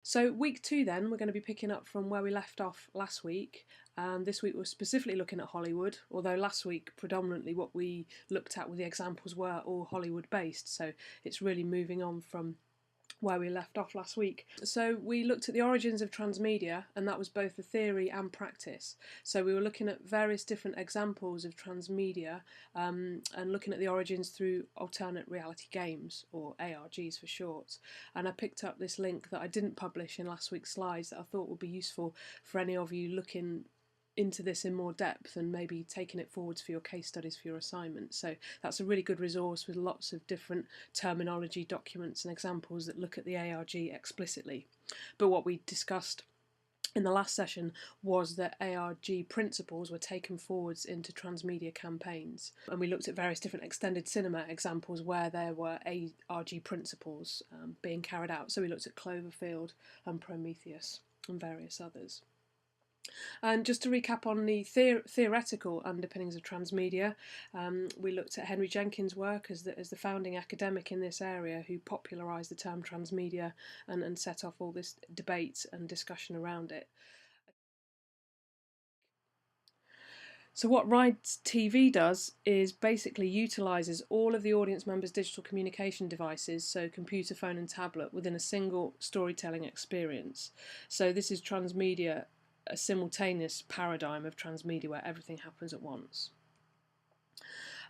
So week 2 then, we're going to be picking up from where we left off last week. This week we're specifically looking at Hollywood, although last week predominantly what we looked at with the examples were all Hollywood based, so it's really moving on from where we left off last week. So we looked at the origins of transmedia, and that was both the theory and practice. So we were looking at various different examples of transmedia and looking at the origins through alternate reality games, or ARGs for short. And I picked up this link that I didn't publish in last week's slides that I thought would be useful for any of you looking into this in more depth and maybe taking it forwards for your case studies for your assignment. So that's a really good resource with lots of different terminology, documents and examples that look at the ARG explicitly. But what we discussed in the last session was that ARG principles were taken forwards into transmedia campaigns, and we looked at various different extended cinema examples where there were ARG principles being carried out. So we looked at Cloverfield and Prometheus and various others. And just to recap on the theoretical underpinnings of transmedia, we looked at Henry Jenkins' work as the founding academic in this area who popularised the term transmedia and set off all this debate and discussion around it. So what Rides TV does is basically utilises all of the audience members' digital communication devices, so computer, phone and tablet, within a single storytelling experience. So this is transmedia, a simultaneous paradigm of transmedia where everything happens at once.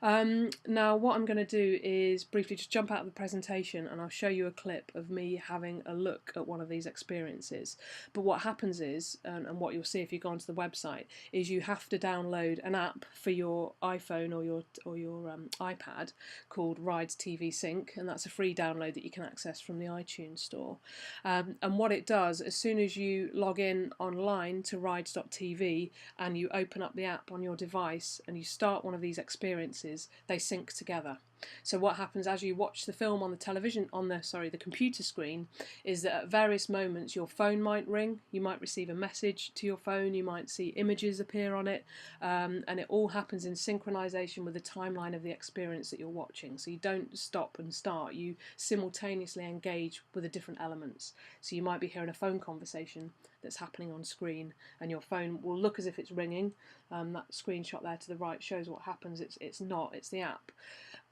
Now what I'm going to do is briefly just jump out of the presentation and I'll show you a clip of me having a look at one of these experiences. But what happens is, and what you'll see if you go onto the website, is you have to download an app for your iPhone or your iPad called Rides TV Sync, and that's a free download that you can access from the iTunes store. And what it does, as soon as you log in online to rides.tv and you open up the app on your device and you start one of these experiences, they sync together. So what happens as you watch the film on the television, on the computer screen, is that at various moments your phone might ring, you might receive a message to your phone, you might see images appear on it, and it all happens in synchronization with the timeline of the experience that you're watching. So you don't stop and start, you simultaneously engage with the different elements. So you might be hearing a phone conversation that's happening on screen and your phone will look as if it's ringing. That screenshot there to the right shows what happens. It's not, it's the app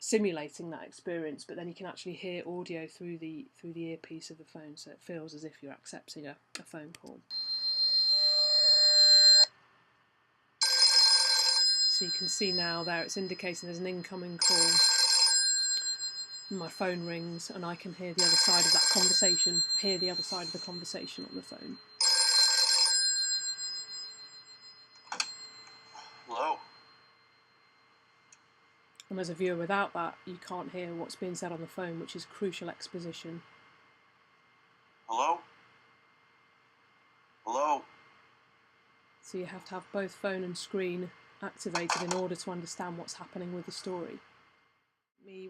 simulating that experience, but then you can actually hear audio through the earpiece of the phone, so it feels as if you're accepting a phone call. So you can see now there it's indicating there's an incoming call. My phone rings and I can hear the other side of that conversation, hear the other side of the conversation on the phone. Hello? And as a viewer without that, you can't hear what's being said on the phone, which is crucial exposition. Hello? Hello? So you have to have both phone and screen activated in order to understand what's happening with the story.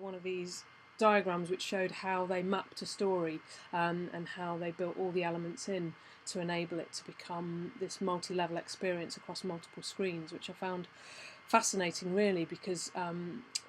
One of these diagrams which showed how they mapped a story and how they built all the elements in to enable it to become this multi-level experience across multiple screens, which I found fascinating really, because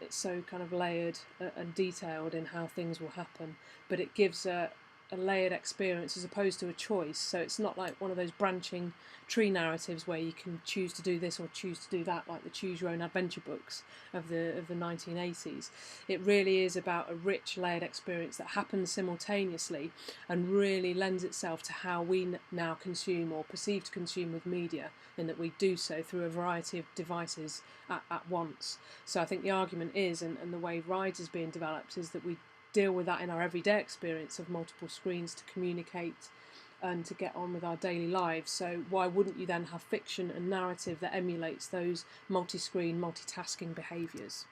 it's so kind of layered and detailed in how things will happen, but it gives a layered experience as opposed to a choice. So it's not like one of those branching tree narratives where you can choose to do this or choose to do that, like the choose your own adventure books of the 1980s. It really is about a rich layered experience that happens simultaneously and really lends itself to how we now consume or perceive to consume with media, in that we do so through a variety of devices at once. So I think the argument is, and the way Rides is being developed, is that we deal with that in our everyday experience of multiple screens to communicate and to get on with our daily lives. So why wouldn't you then have fiction and narrative that emulates those multi-screen, multitasking behaviours?